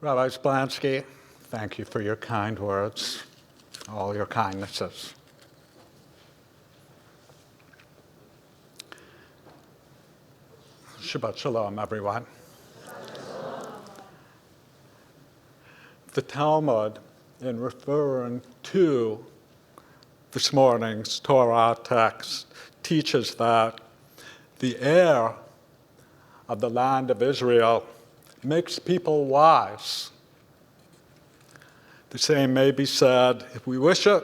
Rabbi Splansky, thank you for your kind words, all your kindnesses. Shabbat Shalom, everyone. The Talmud, in referring to this morning's Torah text, teaches that the air of the land of Israel makes people wise. The same may be said, if we wish it,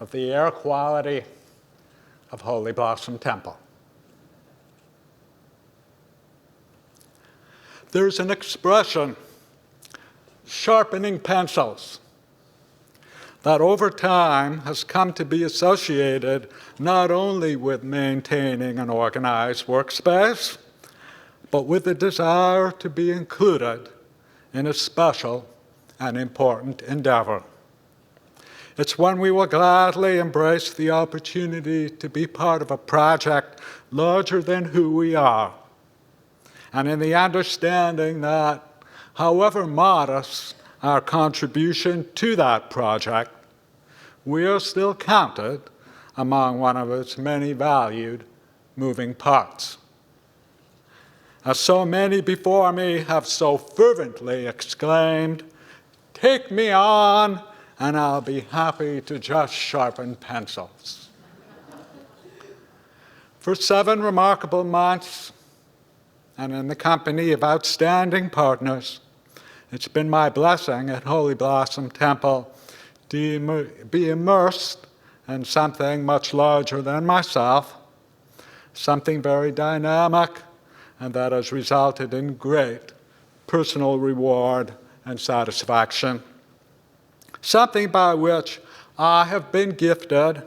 of the air quality of Holy Blossom Temple. There's an expression, sharpening pencils, that over time has come to be associated not only with maintaining an organized workspace, but with the desire to be included in a special and important endeavor. It's when we will gladly embrace the opportunity to be part of a project larger than who we are, and in the understanding that, however modest our contribution to that project, we are still counted among one of its many valued moving parts. As so many before me have so fervently exclaimed, "Take me on, and I'll be happy to just sharpen pencils." For 7 remarkable months, and in the company of outstanding partners, it's been my blessing at Holy Blossom Temple to be immersed in something much larger than myself, something very dynamic, and that has resulted in great personal reward and satisfaction. Something by which I have been gifted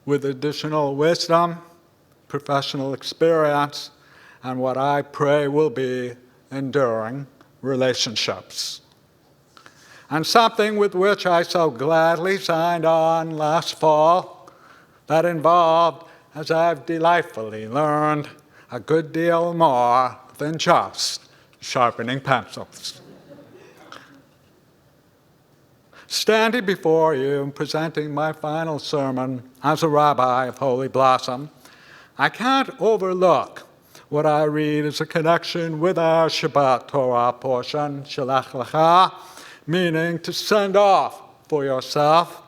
with additional wisdom, professional experience, and what I pray will be enduring relationships. And something with which I so gladly signed on last fall that involved, as I've delightfully learned, a good deal more than just sharpening pencils. Standing before you and presenting my final sermon as a rabbi of Holy Blossom, I can't overlook what I read as a connection with our Shabbat Torah portion, Shalach Lecha, meaning to send off for yourself,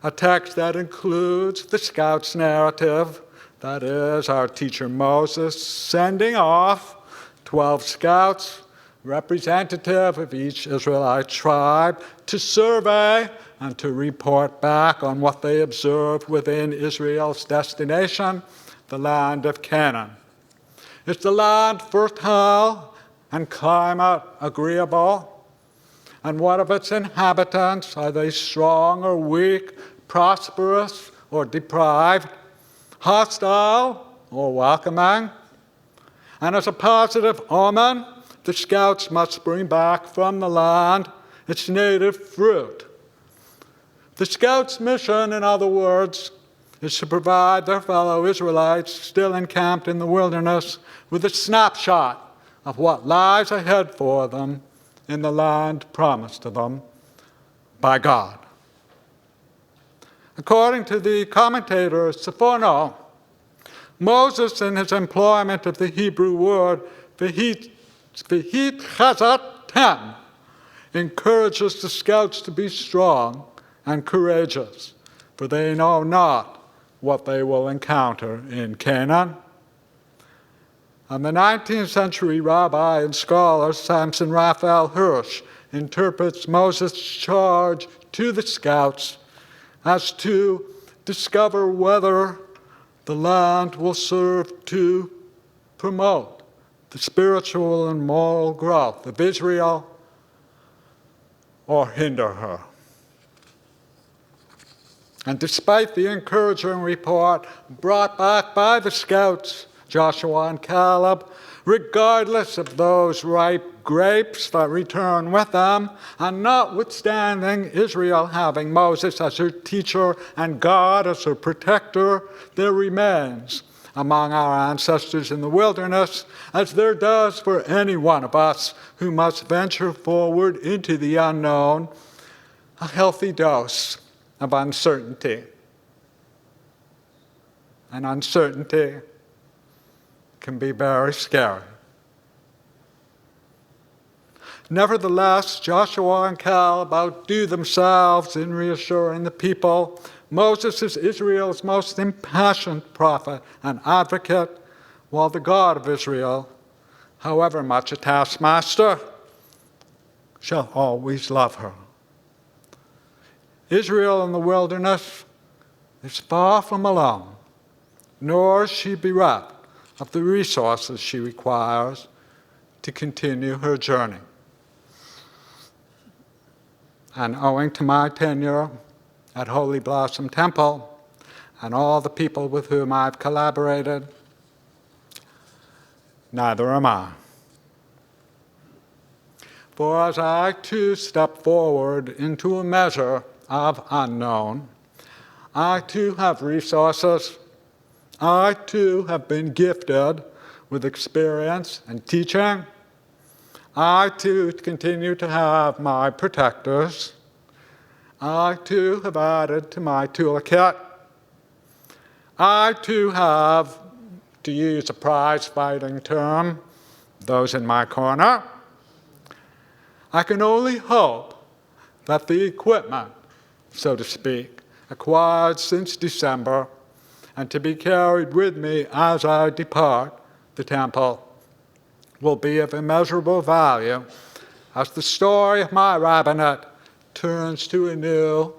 a text that includes the Scouts' narrative, that is, our teacher Moses sending off 12 scouts, representative of each Israelite tribe, to survey and to report back on what they observed within Israel's destination, the land of Canaan. Is the land fertile and climate agreeable? And what of its inhabitants? Are they strong or weak, prosperous or deprived, hostile or welcoming? And as a positive omen, the scouts must bring back from the land its native fruit. The scouts' mission, in other words, is to provide their fellow Israelites still encamped in the wilderness with a snapshot of what lies ahead for them in the land promised to them by God. According to the commentator Sforno, Moses, in his employment of the Hebrew word v'hit chazatem, encourages the scouts to be strong and courageous, for they know not what they will encounter in Canaan. And the 19th century rabbi and scholar Samson Raphael Hirsch interprets Moses' charge to the scouts as to discover whether the land will serve to promote the spiritual and moral growth of Israel or hinder her. And despite the encouraging report brought back by the scouts, Joshua and Caleb, regardless of those ripe grapes that return with them, and notwithstanding Israel having Moses as her teacher and God as her protector, there remains among our ancestors in the wilderness, as there does for any one of us who must venture forward into the unknown, a healthy dose of uncertainty. And uncertainty can be very scary. Nevertheless, Joshua and Caleb outdo themselves in reassuring the people. Moses is Israel's most impassioned prophet and advocate, while the God of Israel, however much a taskmaster, shall always love her. Israel in the wilderness is far from alone, nor is she bereft of the resources she requires to continue her journey. And owing to my tenure at Holy Blossom Temple and all the people with whom I've collaborated, neither am I. For as I too step forward into a measure of unknown, I too have resources. I too have been gifted with experience and teaching. I too continue to have my protectors. I too have added to my toolkit. I too have, to use a prize-fighting term, those in my corner. I can only hope that the equipment, so to speak, acquired since December and to be carried with me as I depart the temple will be of immeasurable value as the story of my rabbinate turns to a new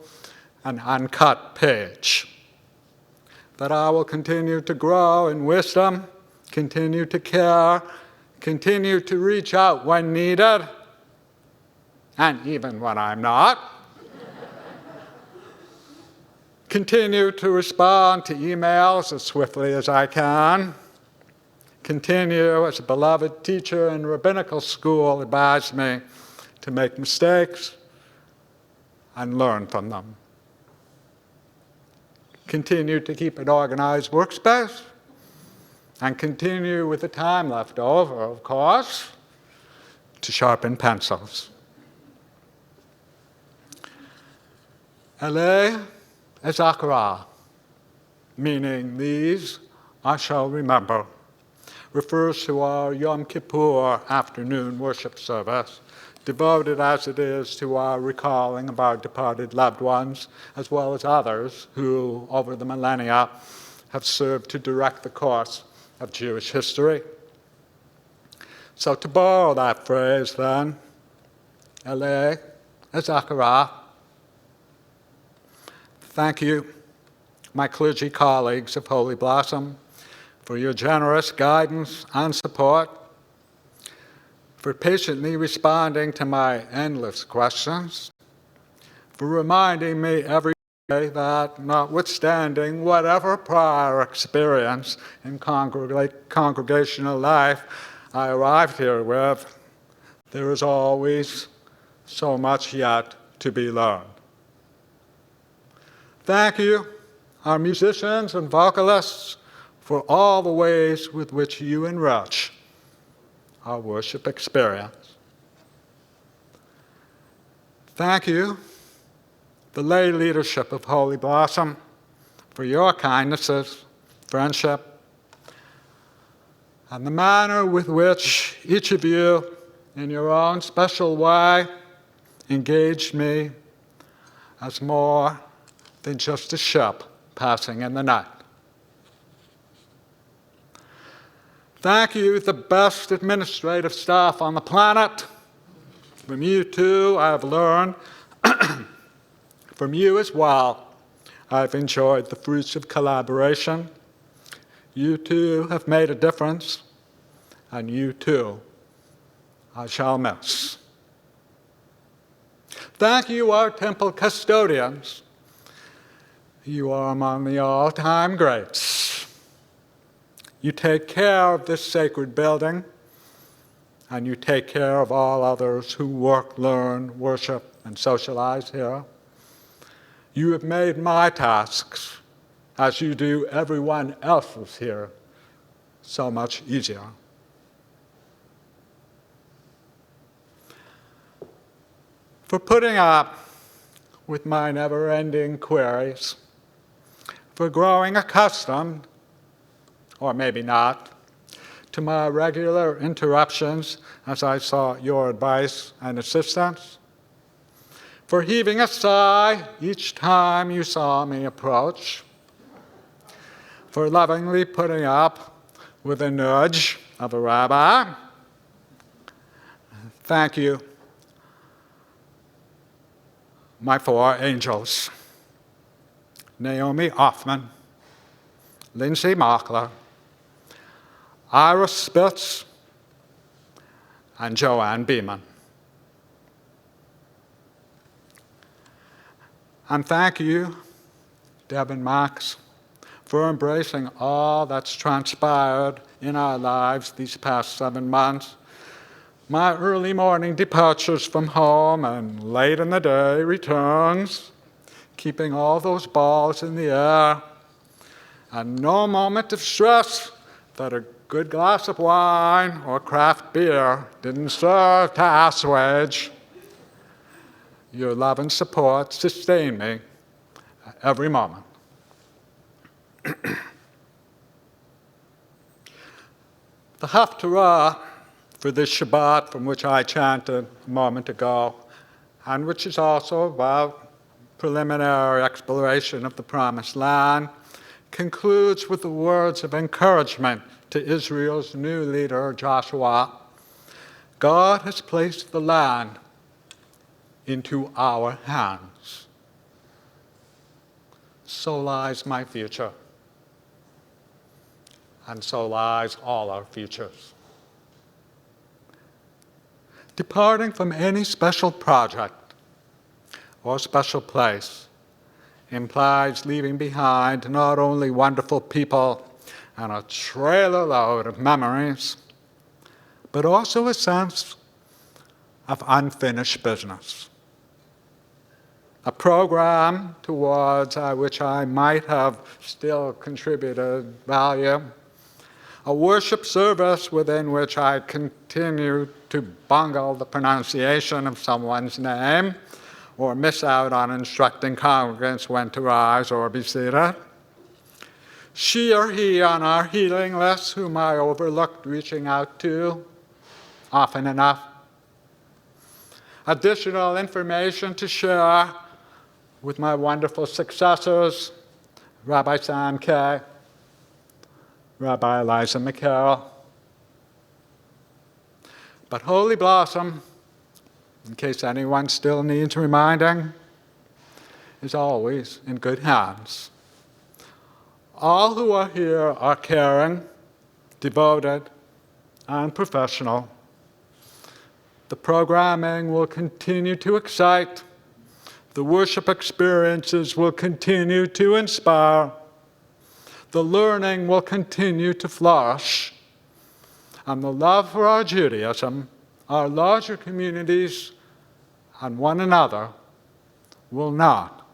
and uncut page. That I will continue to grow in wisdom, continue to care, continue to reach out when needed, and even when I'm not. Continue to respond to emails as swiftly as I can. Continue, as a beloved teacher in rabbinical school advised me, to make mistakes and learn from them. Continue to keep an organized workspace and continue with the time left over, of course, to sharpen pencils. Ele ezakara, meaning these I shall remember, refers to our Yom Kippur afternoon worship service, devoted as it is to our recalling of our departed loved ones, as well as others who, over the millennia, have served to direct the course of Jewish history. So to borrow that phrase then, Ele ezakara, thank you, my clergy colleagues of Holy Blossom, for your generous guidance and support, for patiently responding to my endless questions, for reminding me every day that, notwithstanding whatever prior experience in congregational life I arrived here with, there is always so much yet to be learned. Thank you, our musicians and vocalists, for all the ways with which you enrich our worship experience. Thank you, the lay leadership of Holy Blossom, for your kindnesses, friendship, and the manner with which each of you, in your own special way, engaged me as more than just a ship passing in the night. Thank you, the best administrative staff on the planet. From you too, I have learned. From you as well, I've enjoyed the fruits of collaboration. You too have made a difference, and you too I shall miss. Thank you, our temple custodians. You are among the all-time greats. You take care of this sacred building, and you take care of all others who work, learn, worship, and socialize here. You have made my tasks, as you do everyone else's here, so much easier. For putting up with my never-ending queries, for growing accustomed, or maybe not, to my regular interruptions as I sought your advice and assistance, for heaving a sigh each time you saw me approach, for lovingly putting up with a nudge of a rabbi. Thank you, my four angels: Naomi Hoffman, Lindsay Mockler, Ira Spitz, and Joanne Beeman. And thank you, Deb and Max, for embracing all that's transpired in our lives these past 7 months. My early morning departures from home and late in the day returns, keeping all those balls in the air, and no moment of stress that a good glass of wine or craft beer didn't serve to assuage. Your love and support sustain me every moment. The Haftarah for this Shabbat, from which I chanted a moment ago, and which is also about preliminary exploration of the Promised Land, concludes with the words of encouragement to Israel's new leader, Joshua. God has placed the land into our hands. So lies my future, and so lies all our futures. Departing from any special project or special place implies leaving behind not only wonderful people and a trailer load of memories, but also a sense of unfinished business. A program towards which I might have still contributed value, a worship service within which I continue to bungle the pronunciation of someone's name or miss out on instructing congregants when to rise or be seated. She or he on our healing list whom I overlooked reaching out to often enough. Additional information to share with my wonderful successors, Rabbi Sam Kay, Rabbi Eliza McCarroll. But Holy Blossom, in case anyone still needs reminding, is always in good hands. All who are here are caring, devoted, and professional. The programming will continue to excite. The worship experiences will continue to inspire. The learning will continue to flourish. And the love for our Judaism, our larger communities, and one another will not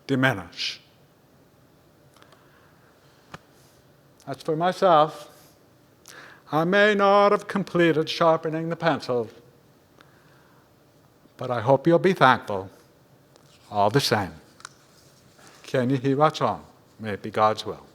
diminish. As for myself, I may not have completed sharpening the pencil, but I hope you'll be thankful all the same. Ken Yehi Ratzon. May it be God's will.